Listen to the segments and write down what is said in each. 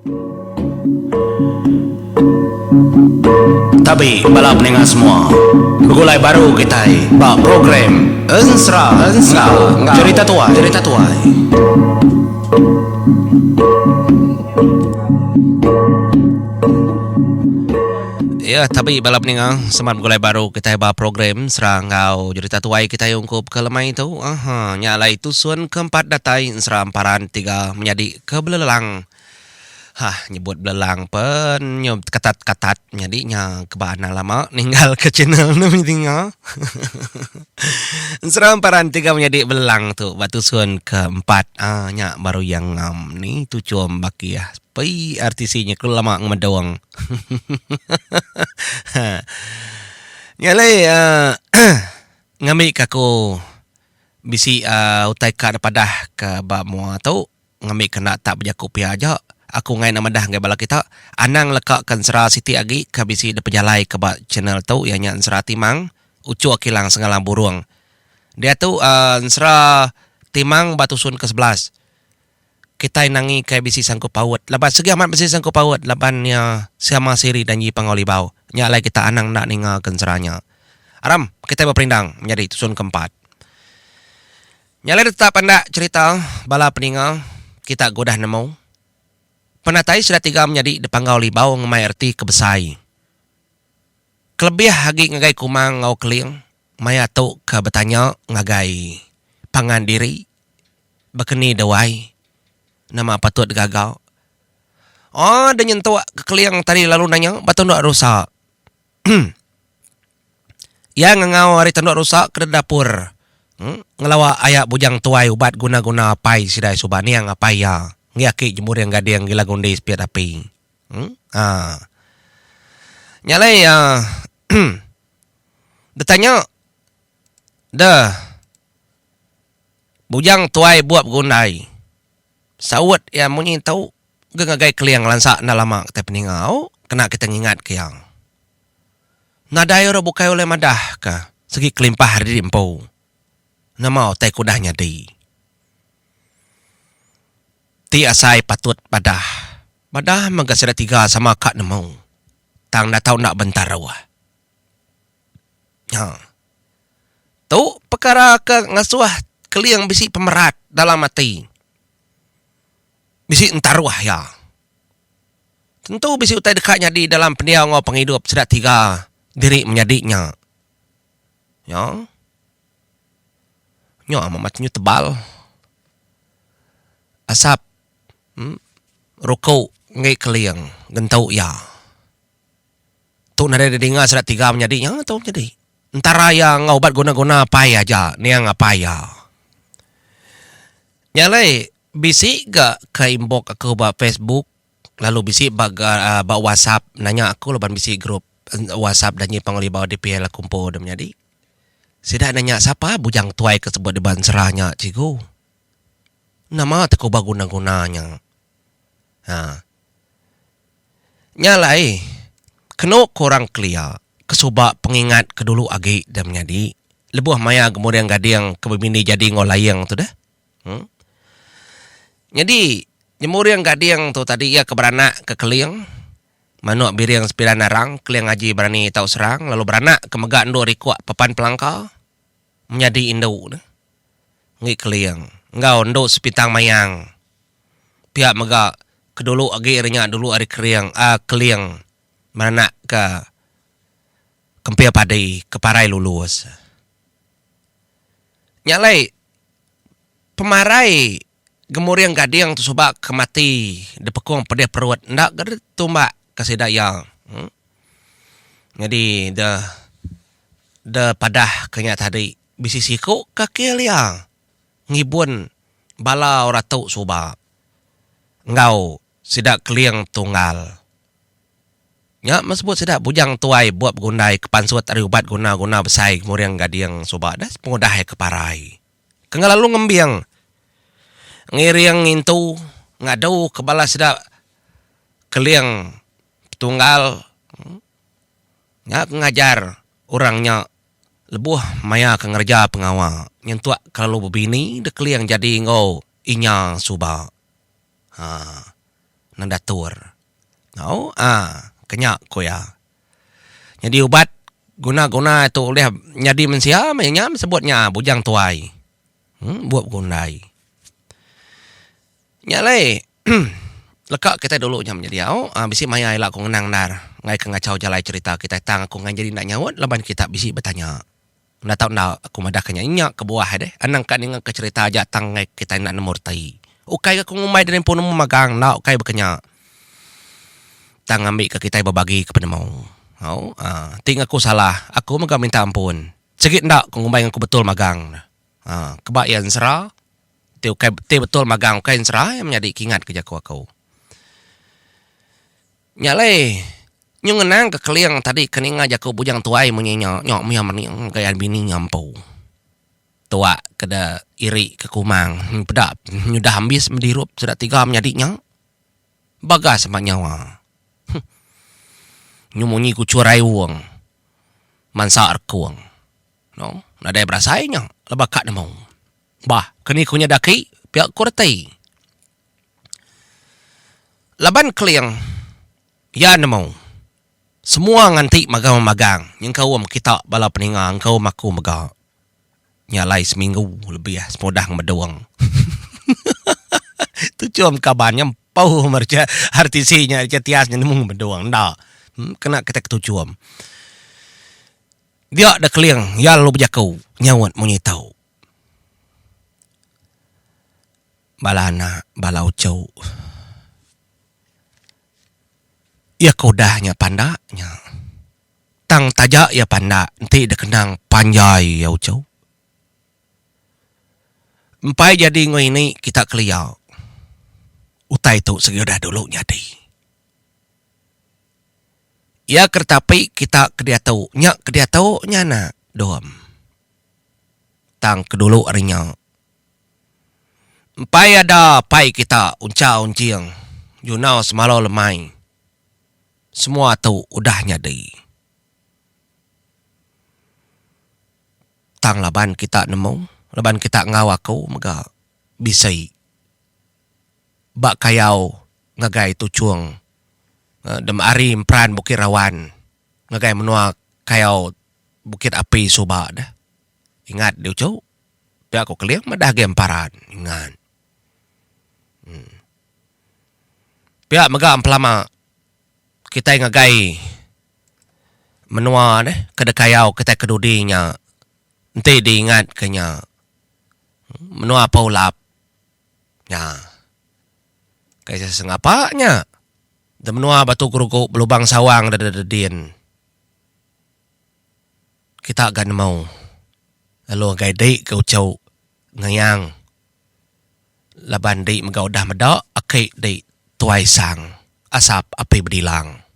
Tapi balap ninga semua begulai baru kita ba program Ensra cerita tua ya tapi balap ninga semat begulai baru kita ba program serang kau cerita tuai kita yungkup ke lemai itu nyala itu sun keempat datai Ensra amparan tiga menjadi kebelelang. Nyebut belelang pen nyob ketat-ketat nyadinya kebana lama ninggal ke channel namanya. Seram paran tiga menjadi belelang tu batu sun keempat nya baru yang ngam ni tu com baki ya. Pai artisinya ku lama ngedawang. Nyalai ngami kaku bisi utai ka padah ke ba mua tu ngami kena tak berjaku pia aja. Aku ngai nama dah ngai bala kita anang lekakkan Ensra Siti agi kabisi de pejalai ke ba channel tu ianya Ensra Timang ucu akilang sengalang burung. Dia tu Ensra Timang batusun ke-11. Kita nangi kai bisi sangku paut. Laban segi amat bisi sangku paut labannya sama siri dan yi pangolibau. Nya lai kita anang nak ninga kenseranya. Aram kita berperindang menjadi tusun keempat. Nyalai tetap anda cerita bala peninga kita godah nemu. Penatai sudah tiga menjadi depangau libau ngemai erti kebesai. Kelebih hagi ngagai kumang ngau keling, maya tu ke betanya ngagai pangan diri, bekeni dewai, nama patut gagal. Oh, dan nyentuh ke keling tadi lalu nanya, batu ndak rusak. Ya ngangau hari tanduk rusak ke dapur. Ngelawa ayak bujang tuai ubat guna-guna apai sidai subani yang apai ya. Ngiyaki jemur yang gade yang gila gonde spiat api. Nyalai Detanya dah bujang tuai buat gundai. Sawat ya munyi tahu gengagai kliang lansak na lama kita peningau kena kita ngingat ke yang. Nadai ora bukai oleh madah ka segi kelimpah hari di empau. Nama tai kudahnya di. Ti asai patut badah menggasira tiga sama kak nemau. Tang na tahu nak bentar awah. Tu perkara ke ngasuah keliang bisi pemerat dalam mati. Bisi entaruah ya. Tentu bisi utai dekatnya di dalam pendiau ngau penghidup sedat tiga diri menyadiknya. Ya. Nyo amatnya tebal. Asap rokok ngai keliang gentau ya. Tu nada dengar serat tiga menjadi tahu jadi. Antara yang obat guna-guna apa aja, ni yang apa ya. Nyalai bisi gak ke inbox aku ba Facebook, lalu bisi ba WhatsApp nanya aku leban bisi grup WhatsApp dan nyipang bawa DPL kumpul dan menjadi. Sidak nanya siapa bujang tuai kesebut di banserahnya ciku. Nama teku ba guna-gunanya. Nyalai kena korang clear kesuba pengingat kedulu agi dan menjadi lebuh maya kemudian gading kebimini jadi ngolayang tu dah. Jadi jemur yang gading tu tadi ia keberanak ke keliang manuk biriang sepira narang keliang ngaji berani tahu serang lalu beranak ke megak ndo rikuak papan pelangka menjadi indau dah. Ngi keliang ngau ndo sepitang mayang pihak megak kedulu agi irnya dulu ari keliang beranak ke kempia padai keparai lulus. Nyalai pemarai gemur yang gading tu sebab kemati depekung pedih perut ndak gede tumbak kesidayang. Jadi dah padah kenya tadi bisi siku kaki liang ngibun bala ora tau subak ngau sidak keliang tunggal. Ya, masebut sedak bujang tuai buat gundai kepansut ari ubat guna-guna besai kemudian gading sobat dah pengudah ke parai. Kengalalu ngembiang. Ngiriang intu ngadau kebala sedak keliang tunggal. Ya ngajar orangnya lebuh maya ke ngerja pengawal. Nyentuak kalau bebini de keliang jadi ngau inya suba. nang datur. Kenyak ko ya. Jadi ubat guna-guna itu oleh nyadi mensia menyam sebutnya bujang tuai. Buat gundai. Nyalai lekak kita dulu nyam jadi bisi maya elak ko ngenang nar. Ngai ke ngacau jalai cerita kita tang aku ngan jadi nak nyawat laban kita bisi bertanya. Nda tahu nda aku madah kanya inyak ke buah deh. Anang kan dengan ke cerita aja tang ngai kita nak nemurtai. Ukai aku ngumai dari pun magang nak ukai berkenya. Tang ambil ke kita berbagi kepada mau. Ting aku salah. Aku mega minta ampun. Segit ndak aku ngumai aku betul magang. Kebak yang serah. Ti betul magang ukai yang serah yang menjadi kingat kerja aku. Nyalai. Nyung ngenang ke keliang tadi kening aja aku bujang tuai menyenyok nyok mia mening gaya bini nyampu. Tua keda iri ke kumang. Pedap nyudah habis mendirup sudah 3 menyadiknya. Bagas sama nyawa. Nyumunyi ku curai uang. Mansa arkuang. No, nada berasainya lebak kat demau. Bah, kini kunya daki pihak kurtai. Laban keliang ya demau. Semua nganti magang. Yang kau kita bala peningang kau maku maga. Nyalai seminggu lebih ya, semudah medoang. Tu cuma kabarnya pau merca artisinya tiasnya nemu medoang. Ndak. Kena kita ketujuan. Dia ada keliang, ya lu berjakau nyawat munyi tahu. Balana balau jauh. Ya kodahnya pandaknya. Tang tajak ya pandak. Nanti dia kenang panjai ya ucau. Empai jadi ngoi ini kita keliau. Utai tu segidah dulu jadi. Ya kertapi kita kedia tahu. Nyak kedia tahu nyana doam. Tang kedulu arinya. Empai ada pai kita unca unciang. Junau semalau lemai. Semua tu udah nyadi. Tang laban kita nemu, laban kita ngawakau mega bisai. Bak kayau ngagai tu cuang. Dem ari empran Bukit Rawan. Ngagai menua kayau Bukit Api Subak dah. Ingat dia ucau. Pihak aku keliang madah gemparan. Ingat. Pihak mega ampelama. Kita ngagai menua deh kedekayau kita kedudinya. Nanti diingat kenya menua paulap. Ya. Kayak sengapanya. Dan menua batu kerukuk belubang sawang dadadadin. Kita akan mau. Lalu ngagai dik ke ucau ngayang. Laban dik megau dah medak akik dik tuai sang. Asap api berdilang.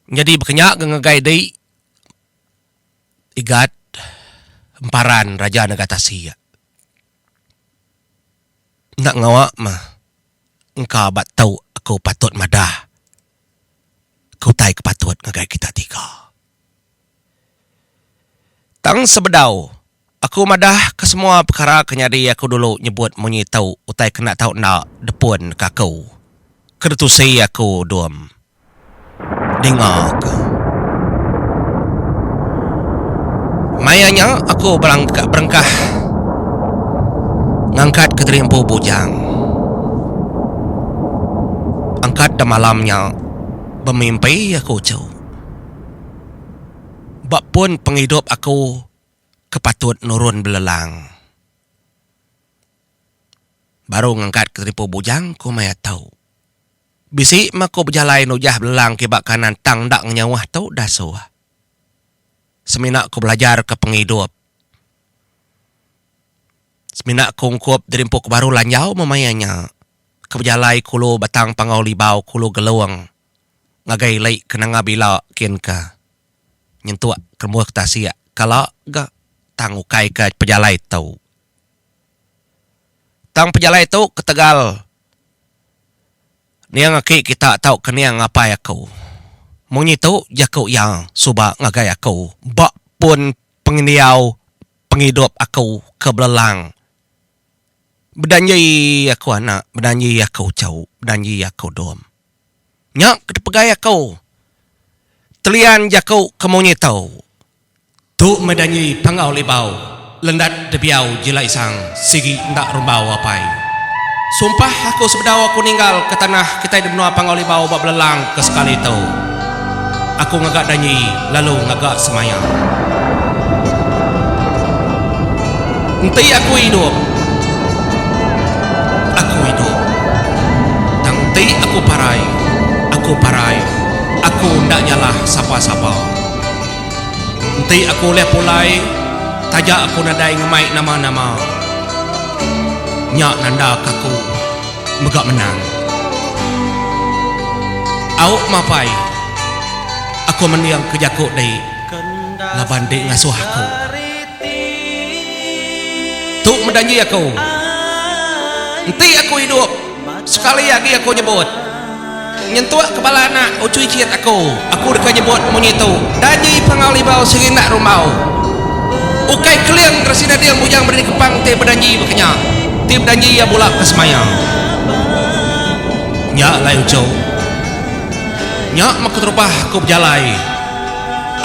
Jadi berkenyak ngegai di igat emparan Raja Nagatasi. Nak ngawak mah. Engkau bat tahu aku patut madah. Kau tai kepatut ngegai kita 3. Tang sebedau. Aku madah ke semua perkara kenyadi aku dulu nyebut munyi tahu utai kena tahu nak depun kakau. Kertusi aku duam. Dengar ke. Mayanya aku berangkah ngangkat ke terimpu bujang. Angkat dah malamnya bermimpi aku jauh. Bak pun penghidup aku kepatut nurun belelang. Baru ngangkat ke terimpu bujang ku maya tahu. Bisi mako berjalai nujah belelang ke bak kanan tang dak nyawah tau dah soah. Seminak ku belajar ke penghidup. Seminak ku ngkup derimpu ku baru lanjau memayanya. Ke berjalai kulu batang pangau libau kulu geluang. Ngagai lai kenanga bila kian ka. Nyentuak kermuak tasia. Kalau ga tang ukai ke pejalai tau. Tang pejalai tau ketegal. Niang aki kita tahu keniang apa ya kau. Munyi tu jakau yang suba ngagai aku. Bak pun pengindiau penghidup aku ke belelang. Bedanyi aku anak, bedanyi aku cau, bedanyi aku dom. Nyak kedepegai aku. Telian jakau kemonye tau. Tu medanyi pangau libau. Lendat debiau jilai sang, sigi ndak rumbau apai. Sumpah aku sebedau aku ninggal ke tanah kita di benua pangau libau bak belelang ke sekali tau. Aku ngagak danyi, lalu ngagak semayang. Enti aku hidup. Aku hidup. Tangti aku parai. Aku parai. Aku ndak nyalah sapa-sapa. Enti aku lihat pulai. Tajak aku nadai ngemai nama-nama. Nyak nanda kaku megak menang. Au mapai. Aku mendiang kejakuk dai laban dek ngasuh aku. Tuk mendanji aku. Enti aku hidup. Sekali lagi aku nyebut. Nyentuak kepala anak ucuy ciat aku. Aku dekat nyebut monyetu. Danji pangau libau sering nak rumau. Ukai keliang resina dia bujang beri kepang te berdanji berkenyak. Te berdanji ya bulak ke semayang. Nyak lai ucau. Nyak makutrupah aku berjalai.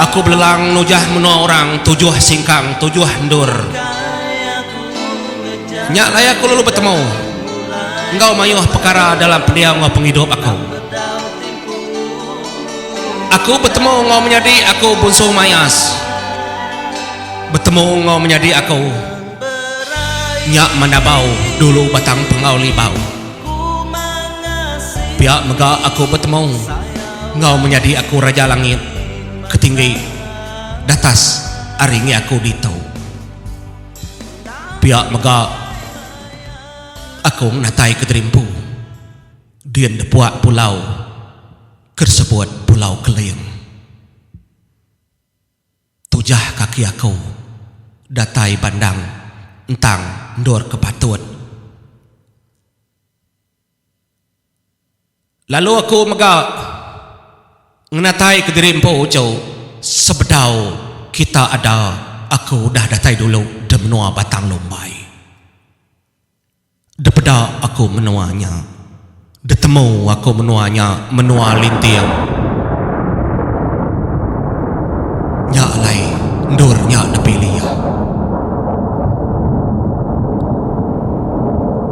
Aku belelang nujah menua orang. Tujuh singkang, tujuh endur. Nyak lai aku lalu bertemu. Engkau mayuh perkara dalam pendiam penghidup aku. Aku bertemu engkau menjadi aku bunsu mayas. Bertemu engkau menjadi aku. Nyak mandabau dulu batang pengau libau. Pihak mega aku bertemu. Engkau menjadi aku raja langit. Ketinggi datas aringi aku ditau. Pihak mega aku natai keterimpu. Dian depuak pulau kersebut pulau Keleng. Tujah kaki aku datai bandang entang ndor kepatut. Lalu aku megak ngenatai keterimpu ucau. Sebedau kita ada. Aku dah datai dulu demenua batang lombai. Depeda aku menuanya. Detemu aku menuanya. Menua lintiang. Nyak lai ndur nyak depilih.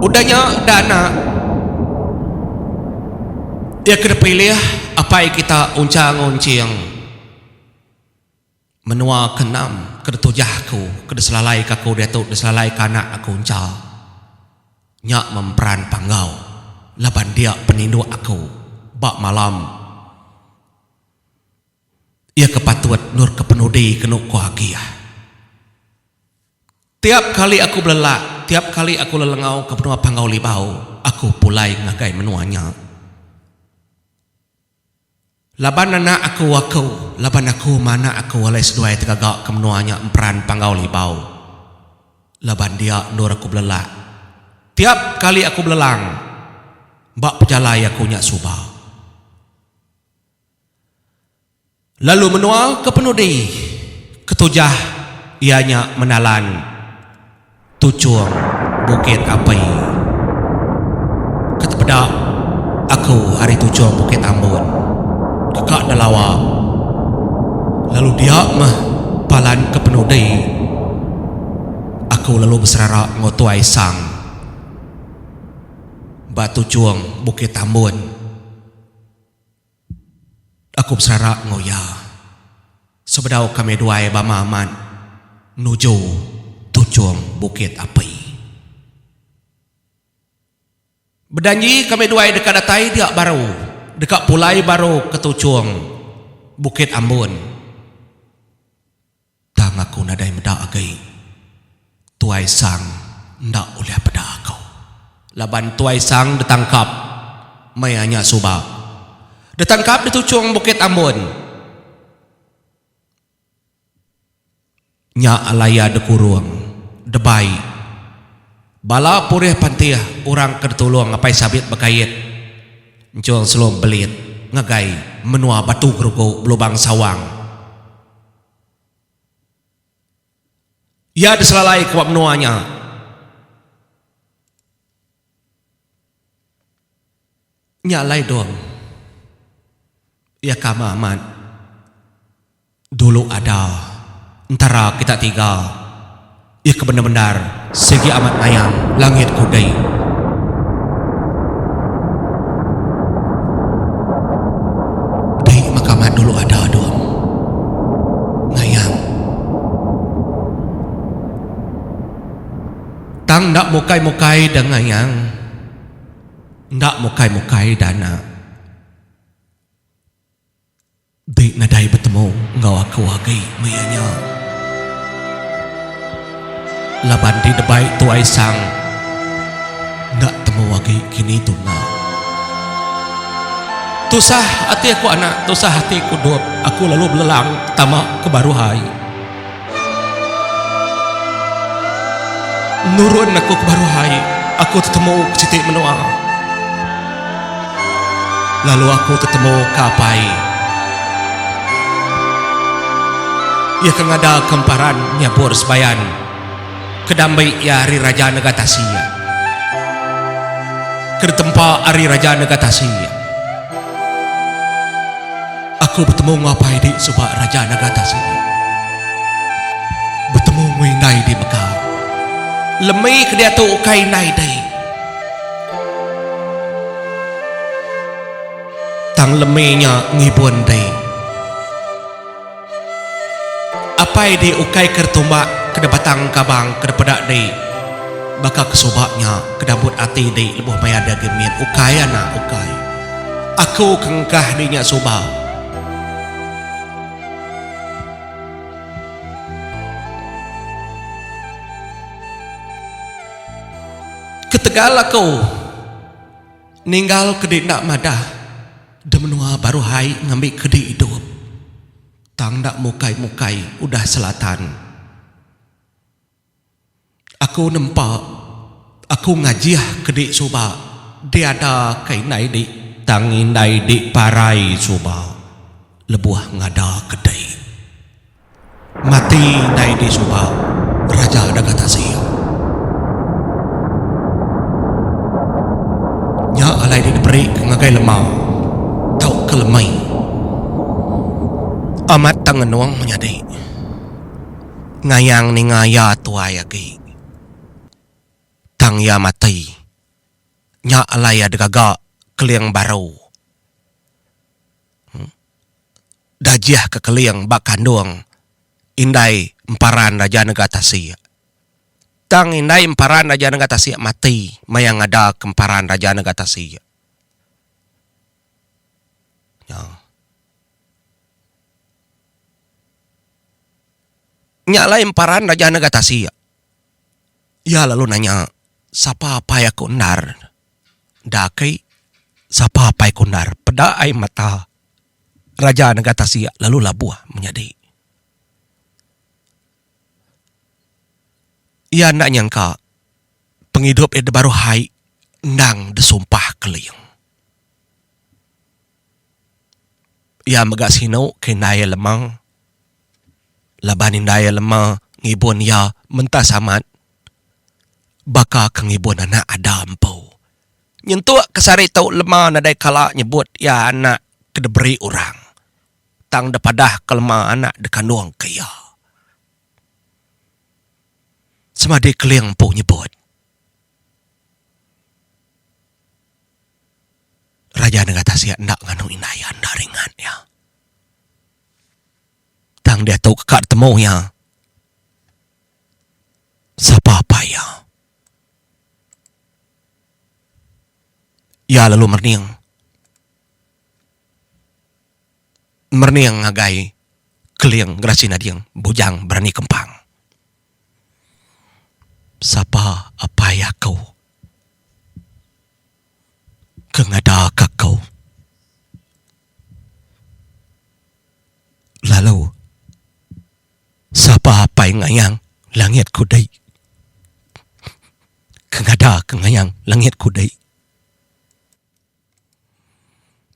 Udahnya dana. Dia kedepilih apa yang kita uncang-uncing. Menua kenam kedetujahku. Kedeselalai kaku datuk deselalai kanak aku uncang. Nyak memperan panggau. Laban dia penindu aku. Bak malam. Ia kepatut nur kepenudi kenuk kuagia. Tiap kali aku belelak. Tiap kali aku lelengau ke benua pangau libau. Aku pulai ngagai menuanya. Laban anak aku. Laban aku mana aku walai seduai tegagak ke menuanya emperan pangau libau. Laban dia nur aku belelak. Tiap kali aku belelang. Bak pejalai aku nyak subah. Lalu menua ke penudi. Ketujah ianya menalan. Tucuang Bukit Apai. Ketepeda aku hari tucuang Bukit Ambon. Dekak dalawa. Lalu dia mah palan ke penudi. Aku lalu berserara ngotuai sang. Batu cuang Bukit Ambon. Aku berserara ngoya. Sebedau kami duai bama aman. Nuju Tujuang Bukit Apai. Berdanji kami duai dekat datai dia baru. Dekat pulai baru ke Tujuang Bukit Ambon. Tang aku nadai medak agai. Tuai sang ndak oleh pada aku. Laban tuai sang ditangkap. Mayanya subak. Ditangkap di Tujuang Bukit Ambon. Nya alaya dekurung. Debai. Bala purih pantiah. Orang ketulung ngapai sabit berkait. Jual selom belit. Ngagai. Menua batu gerugu belubang sawang. Ia diselalai kuat menuanya. Nyalai dong. Ya kama aman. Dulu ada antara kita tiga. Ya kebenar-benar segi amat ngayang langit kudai. Dai makaman dulu ada dong. Ngayang. Tang ndak mukai-mukai dan ngayang. Ndak mukai-mukai dana. Dai nadai bertemu ngau aku wagai mayanya. Laban di debai tuai sang. Ndak temu wagai kini tunga. Tusah hati aku anak, tusah hati aku dop. Aku lalu belelang tamak ke Baruhai. Nurun aku ke Baruhai. Aku ketemu ke Siti Menua. Lalu aku ketemu Kapai. Ya kang ada kemparan nyabur sebayan. Kedambai ya hari Raja Negatasia. Kedetempa hari Raja Negatasia. Aku bertemu ngapai di subak Raja Negatasia. Bertemu ngwinai di Mekah. Lemai ke dia tu ukai nai dai. Tang lemainya ngibun dai. Apai di ukai kertumbak kena batang kabang kena pedak dai. Baka kesobaknya kedambut ati dai lebuh maya ada gemien ukai anak ukai. Aku kengkah dinya sobak. Ketegal aku ninggal kedik nak madah demenua Baruhai ngambil kedik hidup tang nak mukai-mukai udah selatan. Aku nampak aku ngajiah kedik suba dia ada kai nai di tangin nai di parai suba lebuah ngada kedai mati nai di suba Raja Negatasia. Nya alai di diberi ngagai lemau tau kelemai amat tangan nuang menyadai ngayang ni ngaya tuai agi tang ya mati nya alai ada gagak keliang baru dajiah ke keliang bak kandung indai emparan Raja Negatasia. Tang indai emparan Raja Negatasia mati mayang ada kemparan Raja Negatasia. Ya. Nyala emparan Raja Negatasia. Ya lalu nanya, siapa apa ya kundar? Dakai, siapa apa ya kundar? Pada ai mata Raja Negatasia lalu labuah menjadi. Ia nak nyangka penghidup itu Baruhai nang desumpah keliang. Ia megak sinau kenaya lemang. Labanin daya lemang ngibun ia mentah samat. Baka kengibun anak ada empau. Nyentuh kesari tau lemah nadai kala nyebut ya anak kedeberi orang. Tang depadah kelemah anak dekandung kaya. Semadi keliang po nyebut. Raja Negatasia ndak nganu inayan daringan ya. Tang dia tahu kekak temu ya. Siapa apa ya? Ya lalu merniang. Merniang ngagai keliang grasina diang bujang berani kempang. Sapa apa ya kau? Kengada kau? Lalu sapa apa yang ngayang langit kudai? Kengada kengayang langit kudai.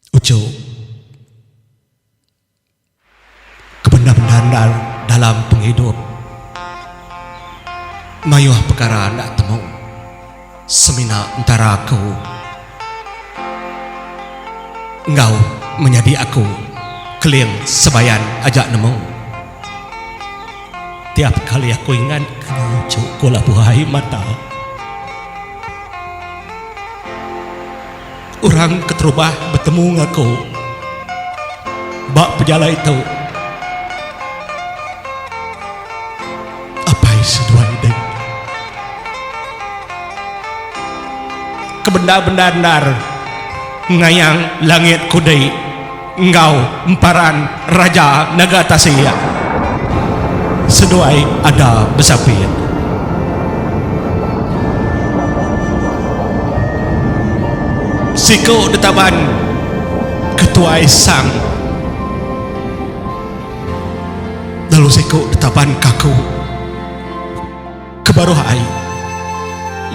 Ujo kebenar-benar dalam penghidup. Mayuh perkara nak temu semina antara aku Engkau menjadi aku keliang sebayan ajak nemu. Tiap kali aku ingat kenujuk kula buhai mata. Orang keterubah bertemu ngaku. Bak pejala itu. Apa seduai dek? Kebenda-benda ndar ngayang langit kudai. Engkau emparan raja naga Tasya. Seduai ada besapit. Siku detaban ketuai sang. Lalu siku detaban kaku. Kebaruhai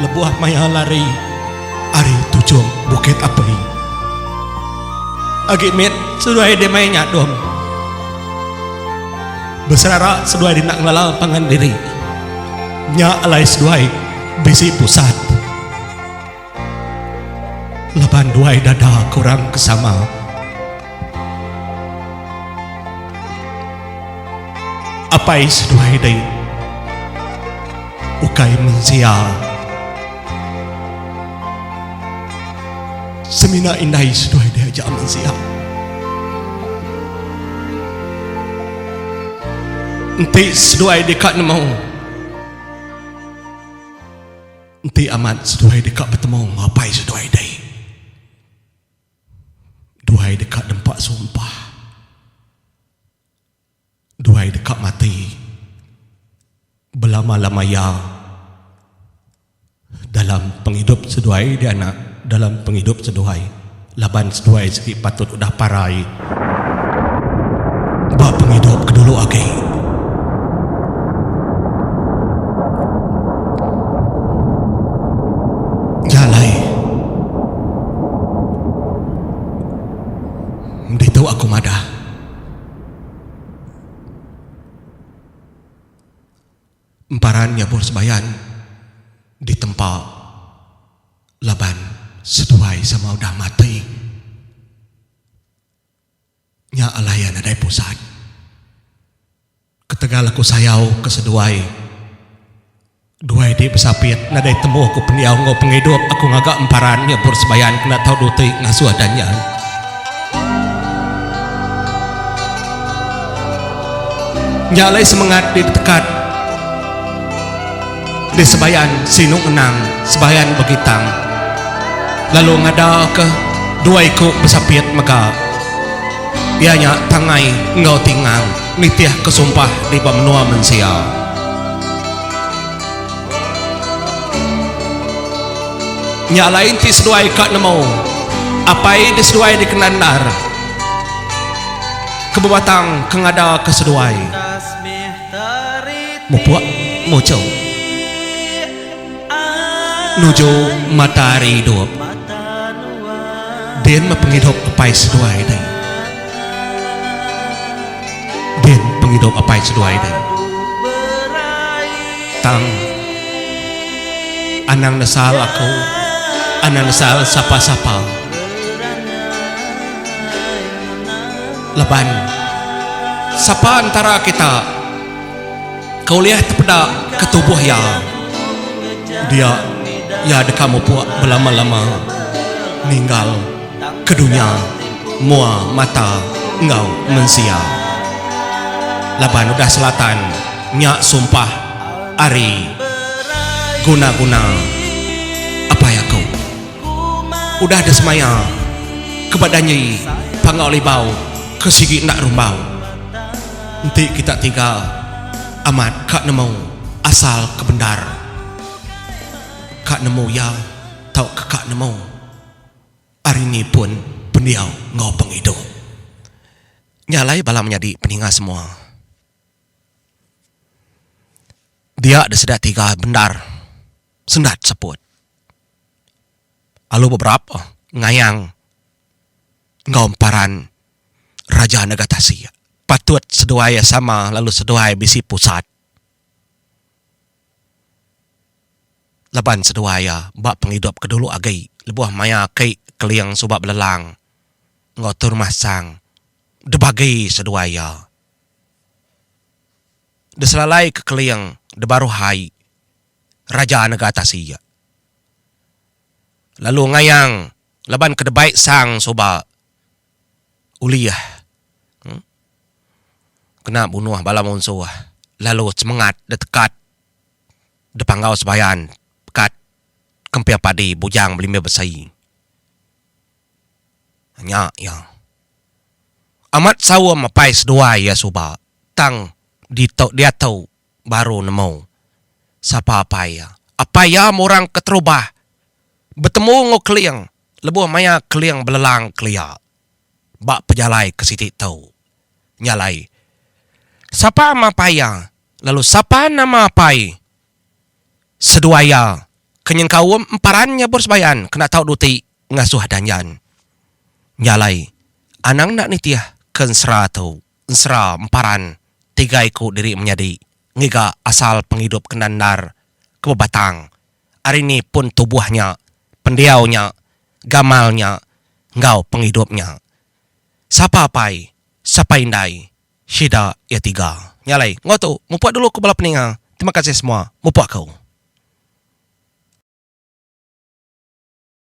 lebuah maya lari ari tujung bukit api. Agi mit seduai demai nyadom. Beserara seduai dinak ngalal pangan diri. Nya alai seduai bisi pusat. Laban duai dada kurang kesama. Apai seduai day ukai mensia. Semina indai seduai day aja mensia. Enti seduai dekat nemu. Enti amat seduai dekat bertemu. Ngapai seduai day? Duai dekat dempak sumpah. Duai dekat mati. Belama-lama ya. Dalam penghidup seduai dia anak. Dalam penghidup seduai. Laban seduai segi patut udah parai. Bak penghidup kedulu agi. Itu aku madah. Emparan nyabur sebayan di tempat laban seduai sama udah mati. Nya alayan ada pusat. Ketegal aku sayau ke seduai. Duai di besapit nadai temu aku pendiau ngau penghidup aku ngagak emparan nyabur sebayan kena tau duti ngasuh adanya. Nyalai semangat di dekat di sebayan sinung enang sebayan begitang. Lalu ngada ke dua ikut besapit maka ianya tangai ngau tingang nitiah kesumpah di bamenua mensia. Nyalai inti seduai kak nemo apai di seduai di kenandar kebebatang kengada keseduai. Mupuak mocau nuju matahari hidup den penghidup apai seduai day. Den penghidup apai seduai day. Tang anang nesal aku, anang nesal sapa-sapa. Leban sapa antara kita kau lihat terpedak ketubuh ya. Dia ya ada kamu puak berlama-lama ninggal ke dunia mua mata engkau mensia. Laban udah selatan nyak sumpah ari guna-guna apa ya kau udah ada semaya kebadannya pangau libau kesigi nak rumbau. Nanti kita tinggal amat kak nemu asal kebendar. Kak nemu ya tau ke kak nemu. Hari ini pun pendiau ngau penghidup. Nyalai bala menjadi peningat semua. Dia ada sedat tiga bendar sendat seput. Lalu beberapa ngayang ngau emparan Raja Naga Tasya. Patut seduai sama lalu seduai bisi pusat. Laban seduai bak penghidup kedulu agai lebuah maya kai keliang subak belelang. ngotor masang debagi seduaya. Deselalai kekeliang debaru hai raja negata siya. Lalu ngayang laban kedebaik sang soba uliyah. Kena bunuh bala monso. Lalu semangat dekat depanggau sebayan kat kempiang padi bujang belimia bersai. Hanya yang amat sawa mapai sedua ya soba tang dia tahu baru nemu sapa apa ya morang keterubah bertemu ngo keliang lebuh maya keliang belelang kelia bak pejalai ke siti tahu nyalai sapa mapaya lalu sapa nama apai seduaya kenyang kawum emparannya bersebayan kena tahu duti ngasuh danjan nyalai anang nak nitiah kensra tahu ensra emparan tiga ikut diri menjadi ngiga asal penghidup kenandar kebatang. Hari ini pun tubuhnya, pendiaunya, gamalnya, ngau penghidupnya. Sapa apai, sapa indai, syida ya tiga. Nyalai, ngoto, mupuak dulu ke bala peninga. Terima kasih semua, mupuak kau.